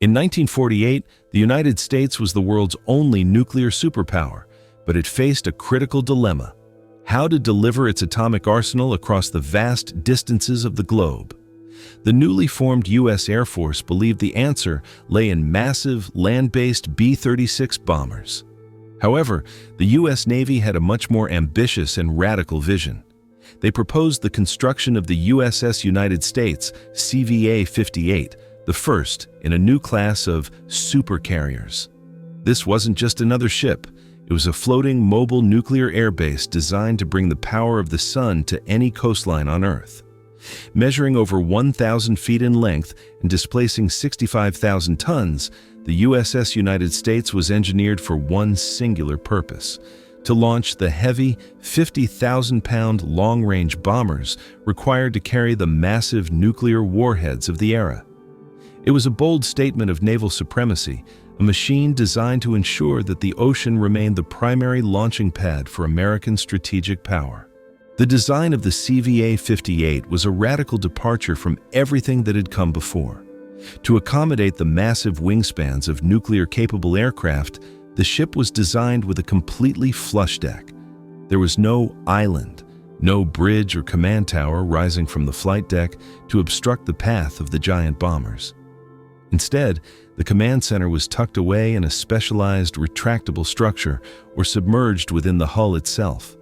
In 1948, the United States was the world's only nuclear superpower, but it faced a critical dilemma: how to deliver its atomic arsenal across the vast distances of the globe. The newly formed U.S. Air Force believed the answer lay in massive, land-based B-36 bombers. However, the U.S. Navy had a much more ambitious and radical vision. They proposed the construction of the USS United States, CVA-58, the first in a new class of supercarriers. This wasn't just another ship. It was a floating, mobile nuclear airbase designed to bring the power of the sun to any coastline on Earth. Measuring over 1,000 feet in length and displacing 65,000 tons, the USS United States was engineered for one singular purpose: to launch the heavy, 50,000-pound long-range bombers required to carry the massive nuclear warheads of the era. It was a bold statement of naval supremacy, a machine designed to ensure that the ocean remained the primary launching pad for American strategic power. The design of the CVA-58 was a radical departure from everything that had come before. To accommodate the massive wingspans of nuclear-capable aircraft, the ship was designed with a completely flush deck. There was no island, no bridge or command tower rising from the flight deck to obstruct the path of the giant bombers. Instead, the command center was tucked away in a specialized retractable structure or submerged within the hull itself.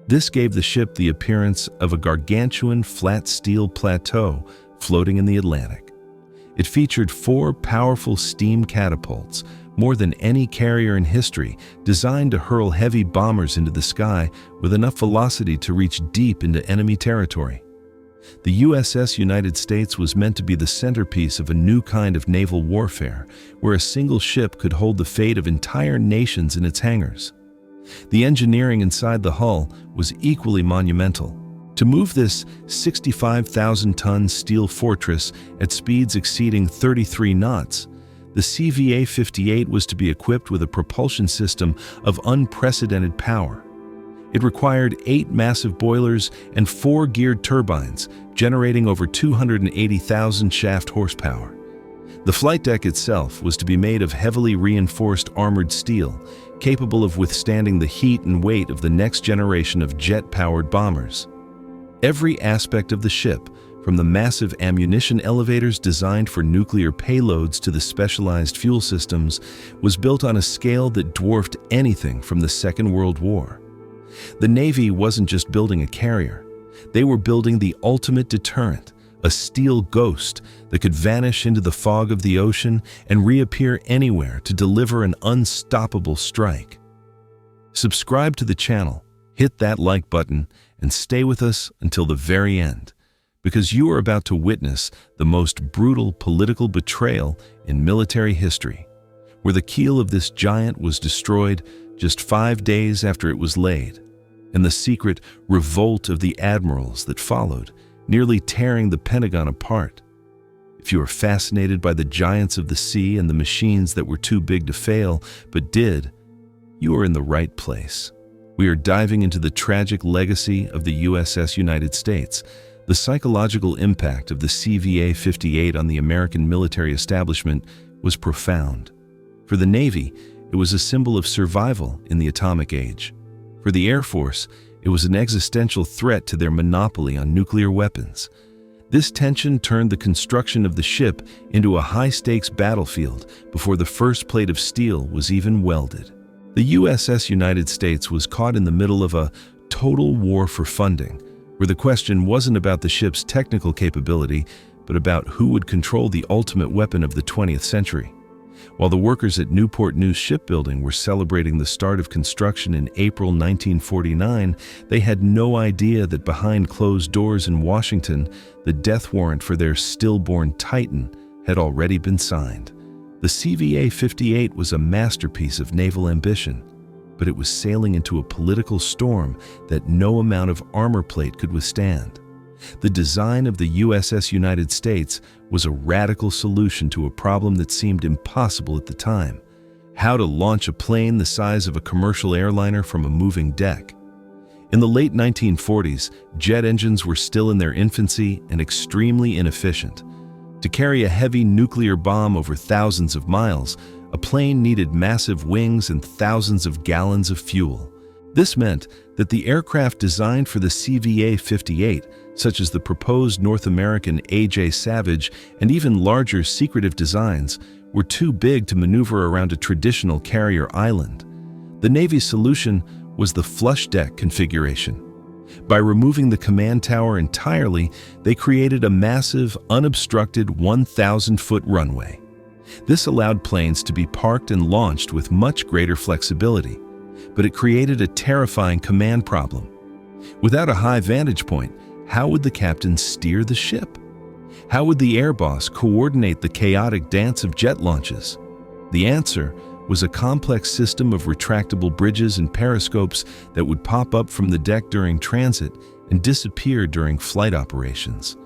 This gave the ship the appearance of a gargantuan flat steel plateau floating in the Atlantic. It featured 4 powerful steam catapults, more than any carrier in history, designed to hurl heavy bombers into the sky with enough velocity to reach deep into enemy territory. The USS United States was meant to be the centerpiece of a new kind of naval warfare, where a single ship could hold the fate of entire nations in its hangars. The engineering inside the hull was equally monumental. To move this 65,000-ton steel fortress at speeds exceeding 33 knots, the CVA-58 was to be equipped with a propulsion system of unprecedented power. It required 8 massive boilers and 4 geared turbines, generating over 280,000 shaft horsepower. The flight deck itself was to be made of heavily reinforced armored steel, capable of withstanding the heat and weight of the next generation of jet-powered bombers. Every aspect of the ship, from the massive ammunition elevators designed for nuclear payloads to the specialized fuel systems, was built on a scale that dwarfed anything from the Second World War. The Navy wasn't just building a carrier. They were building the ultimate deterrent, a steel ghost that could vanish into the fog of the ocean and reappear anywhere to deliver an unstoppable strike. Subscribe to the channel, hit that like button, and stay with us until the very end, because you are about to witness the most brutal political betrayal in military history, where the keel of this giant was destroyed just 5 days after it was laid, and the secret revolt of the Admirals that followed, nearly tearing the Pentagon apart. If you are fascinated by the giants of the sea and the machines that were too big to fail but did, you are in the right place. We are diving into the tragic legacy of the USS United States. The psychological impact of the CVA-58 on the American military establishment was profound. For the Navy, it was a symbol of survival in the atomic age. For the Air Force, it was an existential threat to their monopoly on nuclear weapons. This tension turned the construction of the ship into a high-stakes battlefield before the first plate of steel was even welded. The USS United States was caught in the middle of a total war for funding, where the question wasn't about the ship's technical capability, but about who would control the ultimate weapon of the 20th century. While the workers at Newport News Shipbuilding were celebrating the start of construction in April 1949, they had no idea that behind closed doors in Washington, the death warrant for their stillborn Titan had already been signed. The CVA-58 was a masterpiece of naval ambition, but it was sailing into a political storm that no amount of armor plate could withstand. The design of the USS United States was a radical solution to a problem that seemed impossible at the time: how to launch a plane the size of a commercial airliner from a moving deck. In the late 1940s, jet engines were still in their infancy and extremely inefficient. To carry a heavy nuclear bomb over thousands of miles, a plane needed massive wings and thousands of gallons of fuel. This meant that the aircraft designed for the CVA-58, such as the proposed North American A.J. Savage and even larger secretive designs, were too big to maneuver around a traditional carrier island. The Navy's solution was the flush deck configuration. By removing the command tower entirely, they created a massive, unobstructed 1,000-foot runway. This allowed planes to be parked and launched with much greater flexibility, but it created a terrifying command problem. Without a high vantage point, how would the captain steer the ship? How would the air boss coordinate the chaotic dance of jet launches? The answer was a complex system of retractable bridges and periscopes that would pop up from the deck during transit and disappear during flight operations.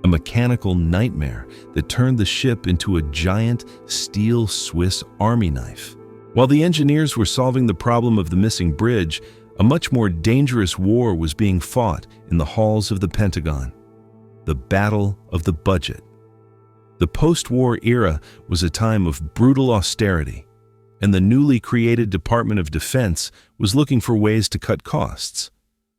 A mechanical nightmare that turned the ship into a giant steel Swiss Army knife. While the engineers were solving the problem of the missing bridge, a much more dangerous war was being fought in the halls of the Pentagon. The Battle of the Budget. The post-war era was a time of brutal austerity, and the newly created Department of Defense was looking for ways to cut costs.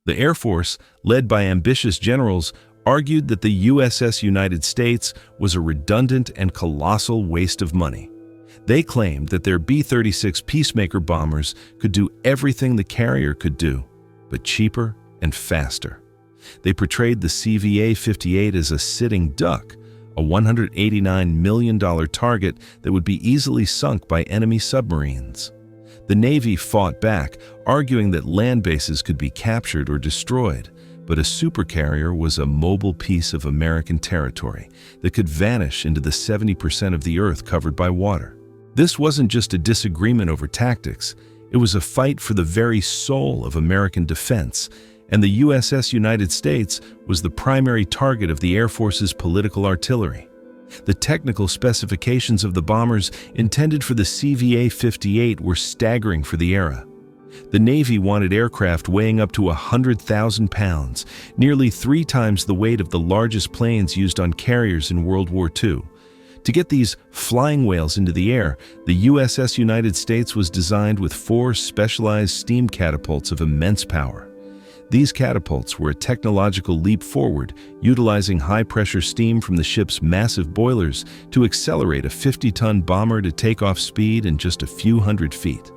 The Air Force, led by ambitious generals, argued that the USS United States was a redundant and colossal waste of money. They claimed that their B-36 Peacemaker bombers could do everything the carrier could do, but cheaper and faster. They portrayed the CVA-58 as a sitting duck, a $189 million target that would be easily sunk by enemy submarines. The Navy fought back, arguing that land bases could be captured or destroyed, but a supercarrier was a mobile piece of American territory that could vanish into the 70% of the Earth covered by water. This wasn't just a disagreement over tactics, it was a fight for the very soul of American defense, and the USS United States was the primary target of the Air Force's political artillery. The technical specifications of the bombers intended for the CVA-58 were staggering for the era. The Navy wanted aircraft weighing up to 100,000 pounds, nearly 3 times the weight of the largest planes used on carriers in World War II. To get these flying whales into the air, the USS United States was designed with 4 specialized steam catapults of immense power. These catapults were a technological leap forward, utilizing high-pressure steam from the ship's massive boilers to accelerate a 50-ton bomber to takeoff speed in just a few hundred feet.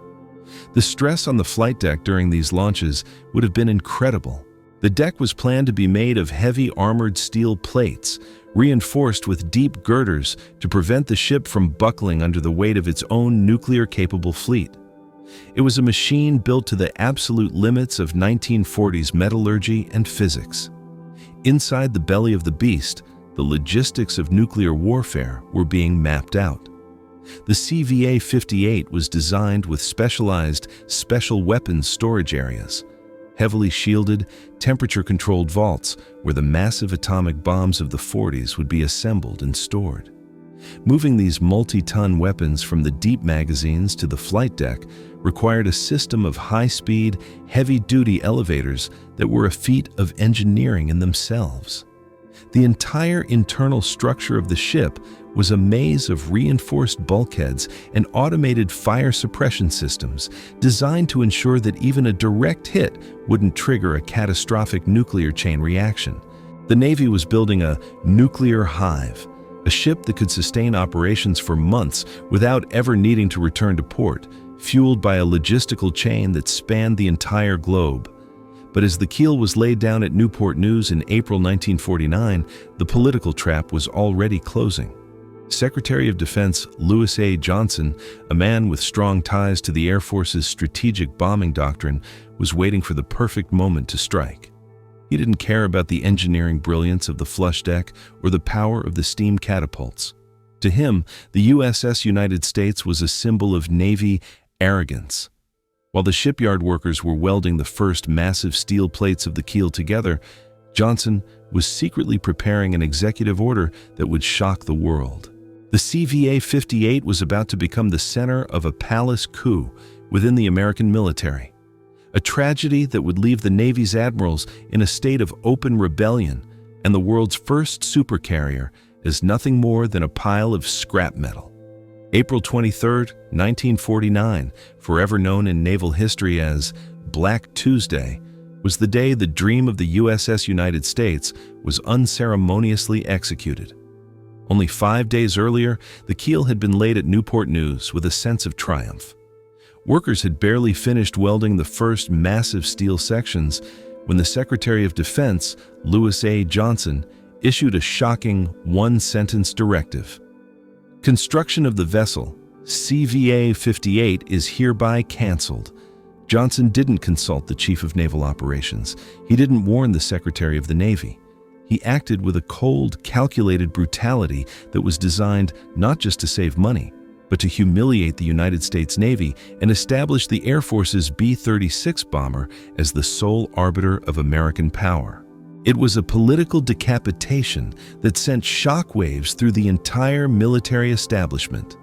The stress on the flight deck during these launches would have been incredible. The deck was planned to be made of heavy armored steel plates, reinforced with deep girders to prevent the ship from buckling under the weight of its own nuclear-capable fleet. It was a machine built to the absolute limits of 1940s metallurgy and physics. Inside the belly of the beast, the logistics of nuclear warfare were being mapped out. The CVA-58 was designed with specialized special weapons storage areas, heavily shielded, temperature-controlled vaults where the massive atomic bombs of the 40s would be assembled and stored. Moving these multi-ton weapons from the deep magazines to the flight deck required a system of high-speed, heavy-duty elevators that were a feat of engineering in themselves. The entire internal structure of the ship was a maze of reinforced bulkheads and automated fire suppression systems designed to ensure that even a direct hit wouldn't trigger a catastrophic nuclear chain reaction. The Navy was building a nuclear hive, a ship that could sustain operations for months without ever needing to return to port, fueled by a logistical chain that spanned the entire globe. But as the keel was laid down at Newport News in April 1949, the political trap was already closing. Secretary of Defense Louis A. Johnson, a man with strong ties to the Air Force's strategic bombing doctrine, was waiting for the perfect moment to strike. He didn't care about the engineering brilliance of the flush deck or the power of the steam catapults. To him, the USS United States was a symbol of Navy arrogance. While the shipyard workers were welding the first massive steel plates of the keel together, Johnson was secretly preparing an executive order that would shock the world. The CVA-58 was about to become the center of a palace coup within the American military, a tragedy that would leave the Navy's admirals in a state of open rebellion and the world's first supercarrier as nothing more than a pile of scrap metal. April 23, 1949, forever known in naval history as Black Tuesday, was the day the dream of the USS United States was unceremoniously executed. Only 5 days earlier, the keel had been laid at Newport News with a sense of triumph. Workers had barely finished welding the first massive steel sections when the Secretary of Defense, Lewis A. Johnson, issued a shocking one-sentence directive. Construction of the vessel, CVA-58, is hereby canceled. Johnson didn't consult the Chief of Naval Operations. He didn't warn the Secretary of the Navy. He acted with a cold, calculated brutality that was designed not just to save money, but to humiliate the United States Navy and establish the Air Force's B-36 bomber as the sole arbiter of American power. It was a political decapitation that sent shockwaves through the entire military establishment.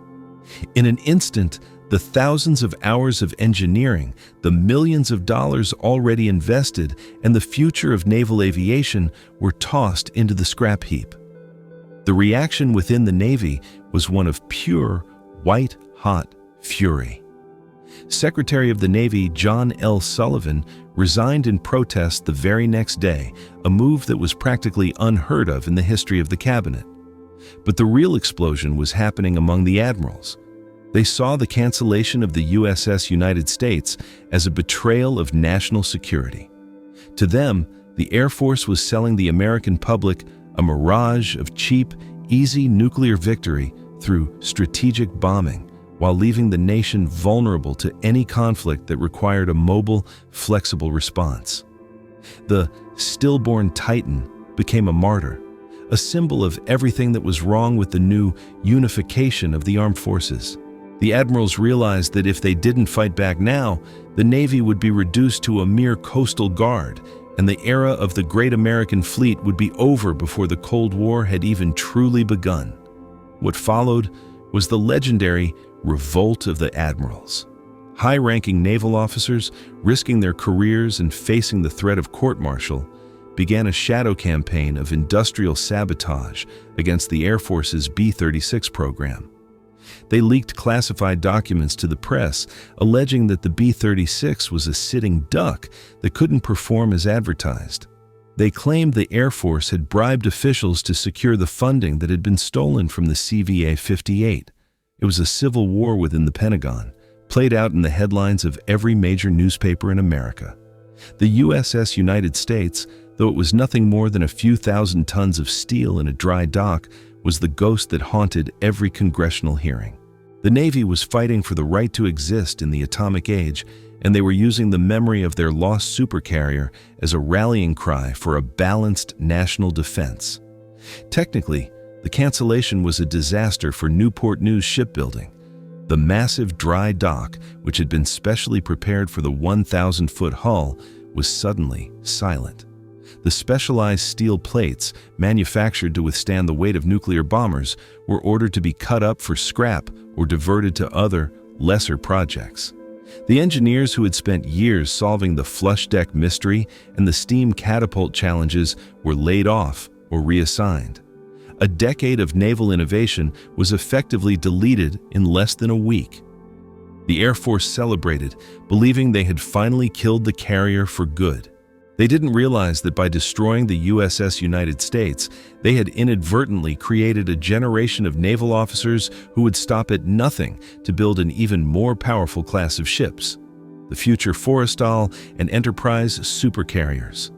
In an instant, the thousands of hours of engineering, the millions of dollars already invested, and the future of naval aviation were tossed into the scrap heap. The reaction within the Navy was one of pure, white-hot fury. Secretary of the Navy John L. Sullivan resigned in protest the very next day, a move that was practically unheard of in the history of the cabinet. But the real explosion was happening among the admirals. They saw the cancellation of the USS United States as a betrayal of national security. To them, the Air Force was selling the American public a mirage of cheap, easy nuclear victory through strategic bombing, while leaving the nation vulnerable to any conflict that required a mobile, flexible response. The stillborn Titan became a martyr, a symbol of everything that was wrong with the new unification of the armed forces. The admirals realized that if they didn't fight back now, the Navy would be reduced to a mere coastal guard, and the era of the great American fleet would be over before the Cold War had even truly begun. What followed was the legendary Revolt of the Admirals. High-ranking naval officers, risking their careers and facing the threat of court-martial, began a shadow campaign of industrial sabotage against the Air Force's B-36 program. They leaked classified documents to the press, alleging that the B-36 was a sitting duck that couldn't perform as advertised. They claimed the Air Force had bribed officials to secure the funding that had been stolen from the CVA-58. It was a civil war within the Pentagon, played out in the headlines of every major newspaper in America. The USS United States, though it was nothing more than a few thousand tons of steel in a dry dock, was the ghost that haunted every congressional hearing. The Navy was fighting for the right to exist in the atomic age, and they were using the memory of their lost supercarrier as a rallying cry for a balanced national defense. Technically, the cancellation was a disaster for Newport News shipbuilding. The massive dry dock, which had been specially prepared for the 1,000-foot hull, was suddenly silent. The specialized steel plates, manufactured to withstand the weight of nuclear bombers, were ordered to be cut up for scrap or diverted to other, lesser projects. The engineers who had spent years solving the flush deck mystery and the steam catapult challenges were laid off or reassigned. A decade of naval innovation was effectively deleted in less than a week. The Air Force celebrated, believing they had finally killed the carrier for good. They didn't realize that by destroying the USS United States, they had inadvertently created a generation of naval officers who would stop at nothing to build an even more powerful class of ships, the future Forrestal and Enterprise supercarriers.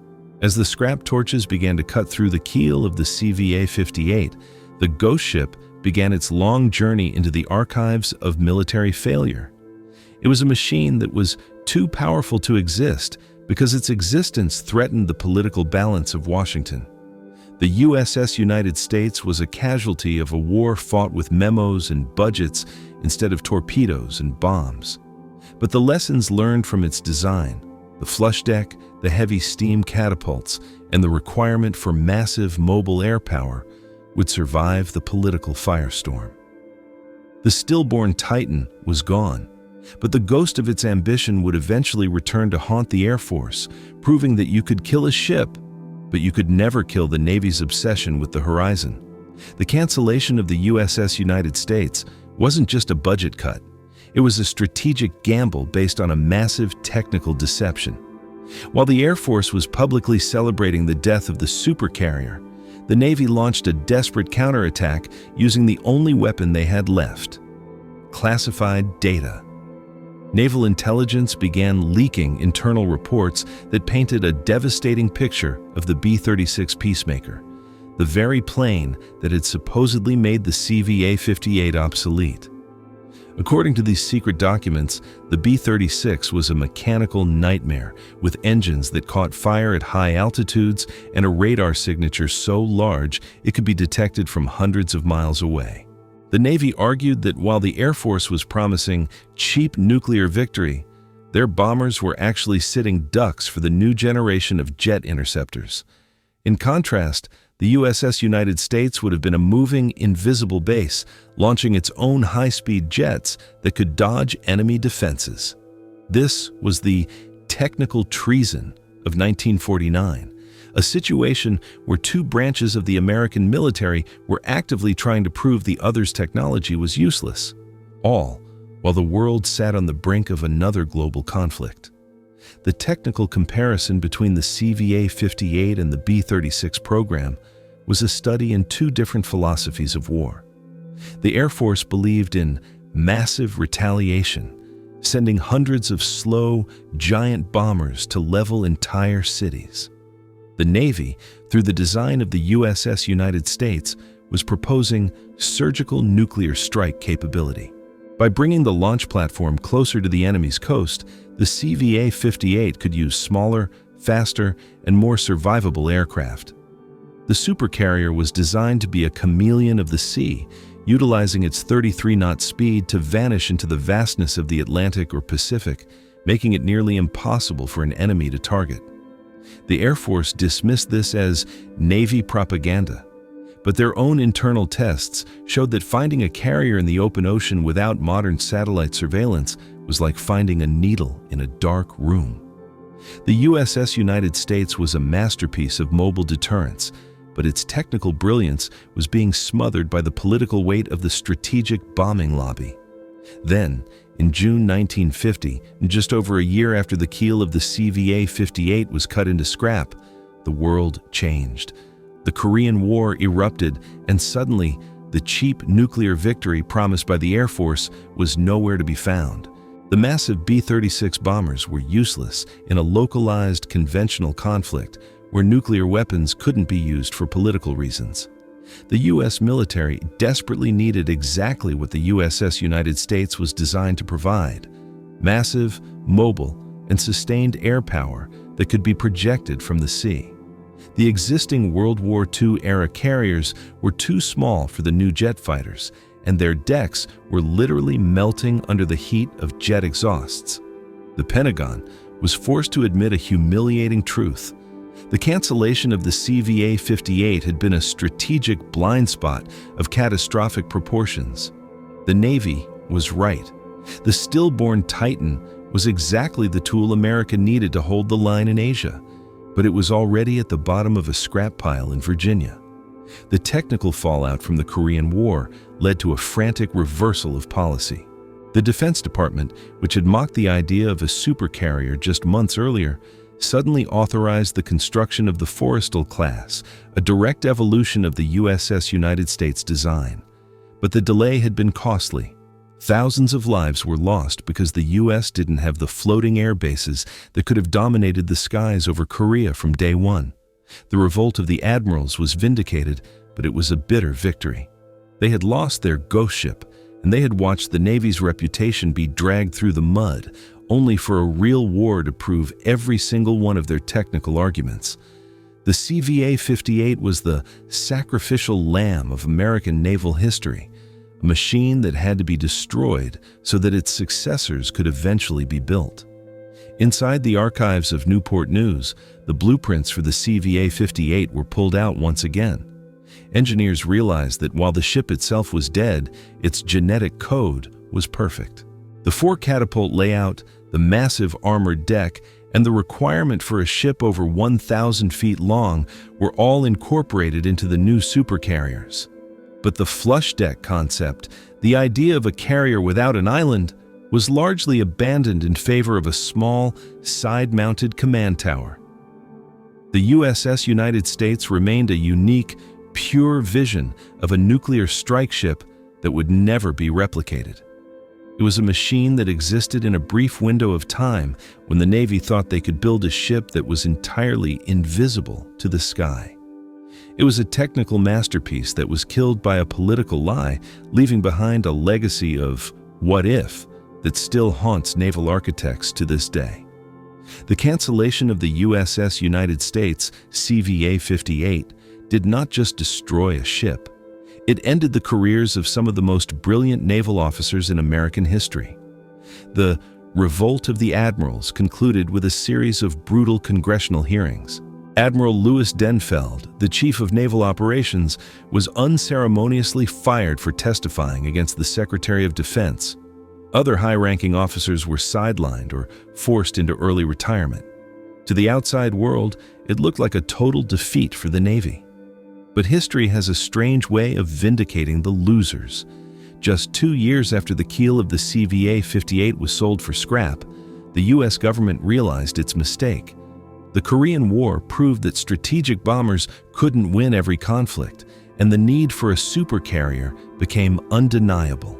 As the scrap torches began to cut through the keel of the CVA-58, the ghost ship began its long journey into the archives of military failure. It was a machine that was too powerful to exist because its existence threatened the political balance of Washington. The USS United States was a casualty of a war fought with memos and budgets instead of torpedoes and bombs. But the lessons learned from its design, the flush deck, the heavy steam catapults, and the requirement for massive mobile air power, would survive the political firestorm. The stillborn Titan was gone, but the ghost of its ambition would eventually return to haunt the Air Force, proving that you could kill a ship, but you could never kill the Navy's obsession with the horizon. The cancellation of the USS United States wasn't just a budget cut. It was a strategic gamble based on a massive technical deception. While the Air Force was publicly celebrating the death of the Supercarrier, the Navy launched a desperate counterattack using the only weapon they had left: classified data. Naval intelligence began leaking internal reports that painted a devastating picture of the B-36 Peacemaker, the very plane that had supposedly made the CVA-58 obsolete. According to these secret documents, the B-36 was a mechanical nightmare with engines that caught fire at high altitudes and a radar signature so large it could be detected from hundreds of miles away. The Navy argued that while the Air Force was promising cheap nuclear victory, their bombers were actually sitting ducks for the new generation of jet interceptors. In contrast, the USS United States would have been a moving, invisible base, launching its own high-speed jets that could dodge enemy defenses. This was the technical treason of 1949, a situation where two branches of the American military were actively trying to prove the other's technology was useless, all while the world sat on the brink of another global conflict. The technical comparison between the CVA-58 and the B-36 program was a study in two different philosophies of war. The Air Force believed in massive retaliation, sending hundreds of slow, giant bombers to level entire cities. The Navy, through the design of the USS United States, was proposing surgical nuclear strike capability. By bringing the launch platform closer to the enemy's coast, the CVA-58 could use smaller, faster, and more survivable aircraft. The Supercarrier was designed to be a chameleon of the sea, utilizing its 33-knot speed to vanish into the vastness of the Atlantic or Pacific, making it nearly impossible for an enemy to target. The Air Force dismissed this as Navy propaganda, but their own internal tests showed that finding a carrier in the open ocean without modern satellite surveillance was like finding a needle in a dark room. The USS United States was a masterpiece of mobile deterrence, but its technical brilliance was being smothered by the political weight of the strategic bombing lobby. Then, in June 1950, just over a year after the keel of the CVA-58 was cut into scrap, the world changed. The Korean War erupted, and suddenly, the cheap nuclear victory promised by the Air Force was nowhere to be found. The massive B-36 bombers were useless in a localized, conventional conflict where nuclear weapons couldn't be used for political reasons. The U.S. military desperately needed exactly what the USS United States was designed to provide: massive, mobile, and sustained air power that could be projected from the sea. The existing World War II-era carriers were too small for the new jet fighters, and their decks were literally melting under the heat of jet exhausts. The Pentagon was forced to admit a humiliating truth. The cancellation of the CVA-58 had been a strategic blind spot of catastrophic proportions. The Navy was right. The stillborn Titan was exactly the tool America needed to hold the line in Asia, but it was already at the bottom of a scrap pile in Virginia. The technical fallout from the Korean War led to a frantic reversal of policy. The Defense Department, which had mocked the idea of a supercarrier just months earlier, suddenly authorized the construction of the Forrestal class, a direct evolution of the USS United States design. But the delay had been costly. Thousands of lives were lost because the U.S. didn't have the floating air bases that could have dominated the skies over Korea from day one. The revolt of the Admirals was vindicated, but it was a bitter victory. They had lost their ghost ship, and they had watched the Navy's reputation be dragged through the mud, only for a real war to prove every single one of their technical arguments. The CVA-58 was the sacrificial lamb of American naval history, a machine that had to be destroyed so that its successors could eventually be built. Inside the archives of Newport News, the blueprints for the CVA-58 were pulled out once again. Engineers realized that while the ship itself was dead, its genetic code was perfect. The four-catapult layout, the massive armored deck, and the requirement for a ship over 1,000 feet long were all incorporated into the new supercarriers. But the flush deck concept, the idea of a carrier without an island, was largely abandoned in favor of a small, side-mounted command tower. The USS United States remained a unique, pure vision of a nuclear strike ship that would never be replicated. It was a machine that existed in a brief window of time when the Navy thought they could build a ship that was entirely invisible to the sky. It was a technical masterpiece that was killed by a political lie, leaving behind a legacy of "what if" that still haunts naval architects to this day. The cancellation of the USS United States, CVA-58, did not just destroy a ship. It ended the careers of some of the most brilliant naval officers in American history. The Revolt of the Admirals concluded with a series of brutal congressional hearings. Admiral Louis Denfeld, the Chief of Naval Operations, was unceremoniously fired for testifying against the Secretary of Defense. Other high-ranking officers were sidelined or forced into early retirement. To the outside world, it looked like a total defeat for the Navy. But history has a strange way of vindicating the losers. Just 2 years after the keel of the CVA-58 was sold for scrap, the U.S. government realized its mistake. The Korean War proved that strategic bombers couldn't win every conflict, and the need for a supercarrier became undeniable.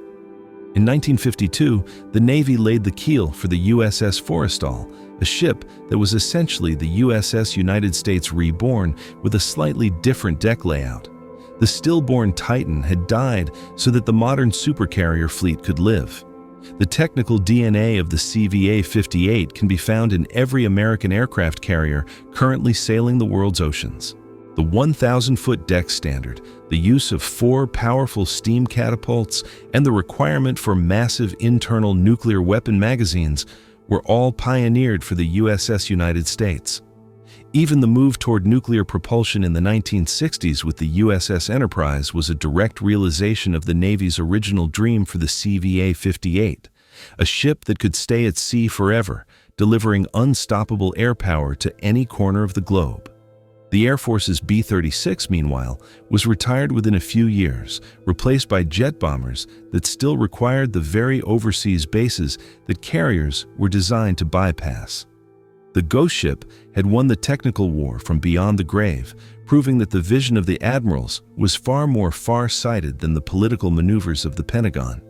In 1952, the Navy laid the keel for the USS Forrestal, a ship that was essentially the USS United States reborn with a slightly different deck layout. The stillborn Titan had died so that the modern supercarrier fleet could live. The technical DNA of the CVA-58 can be found in every American aircraft carrier currently sailing the world's oceans. The 1,000-foot deck standard, the use of 4 powerful steam catapults, and the requirement for massive internal nuclear weapon magazines were all pioneered for the USS United States. Even the move toward nuclear propulsion in the 1960s with the USS Enterprise was a direct realization of the Navy's original dream for the CVA-58, a ship that could stay at sea forever, delivering unstoppable air power to any corner of the globe. The Air Force's B-36, meanwhile, was retired within a few years, replaced by jet bombers that still required the very overseas bases that carriers were designed to bypass. The Ghost Ship had won the technical war from beyond the grave, proving that the vision of the Admirals was far more far-sighted than the political maneuvers of the Pentagon.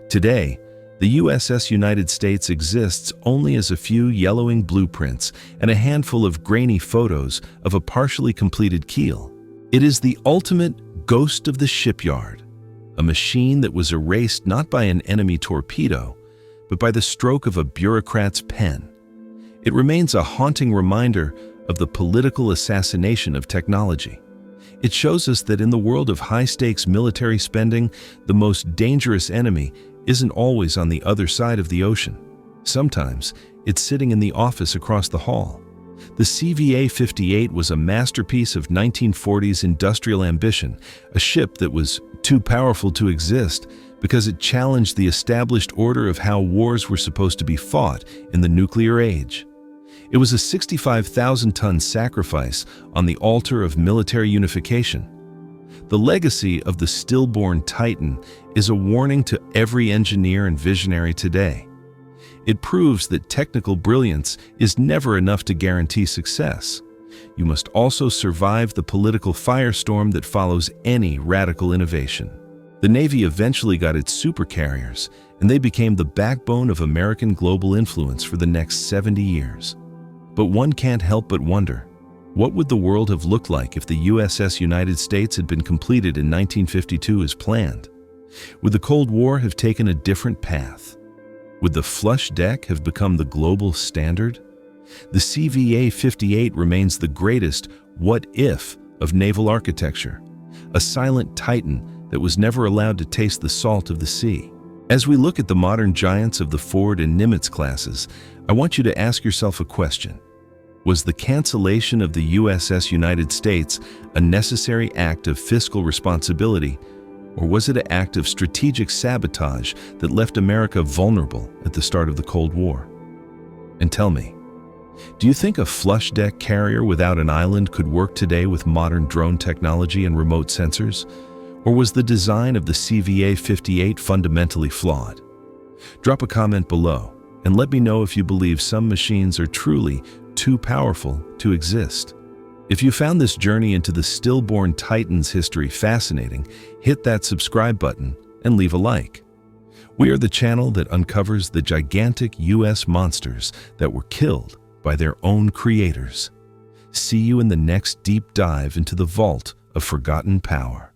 Today, the USS United States exists only as a few yellowing blueprints and a handful of grainy photos of a partially completed keel. It is the ultimate ghost of the shipyard, a machine that was erased not by an enemy torpedo, but by the stroke of a bureaucrat's pen. It remains a haunting reminder of the political assassination of technology. It shows us that in the world of high-stakes military spending, the most dangerous enemy isn't always on the other side of the ocean. Sometimes, it's sitting in the office across the hall. The CVA-58 was a masterpiece of 1940s industrial ambition, a ship that was too powerful to exist because it challenged the established order of how wars were supposed to be fought in the nuclear age. It was a 65,000-ton sacrifice on the altar of military unification. The legacy of the stillborn Titan is a warning to every engineer and visionary today. It proves that technical brilliance is never enough to guarantee success. You must also survive the political firestorm that follows any radical innovation. The Navy eventually got its supercarriers, and they became the backbone of American global influence for the next 70 years. But one can't help but wonder, what would the world have looked like if the USS United States had been completed in 1952 as planned? Would the Cold War have taken a different path? Would the flush deck have become the global standard? The CVA-58 remains the greatest what-if of naval architecture, a silent titan that was never allowed to taste the salt of the sea. As we look at the modern giants of the Ford and Nimitz classes, I want you to ask yourself a question. Was the cancellation of the USS United States a necessary act of fiscal responsibility, or was it an act of strategic sabotage that left America vulnerable at the start of the Cold War? And tell me, do you think a flush deck carrier without an island could work today with modern drone technology and remote sensors? Or was the design of the CVA-58 fundamentally flawed? Drop a comment below and let me know if you believe some machines are truly too powerful to exist. If you found this journey into the stillborn Titans history fascinating, hit that subscribe button and leave a like. We are the channel that uncovers the gigantic US monsters that were killed by their own creators. See you in the next deep dive into the vault of forgotten power.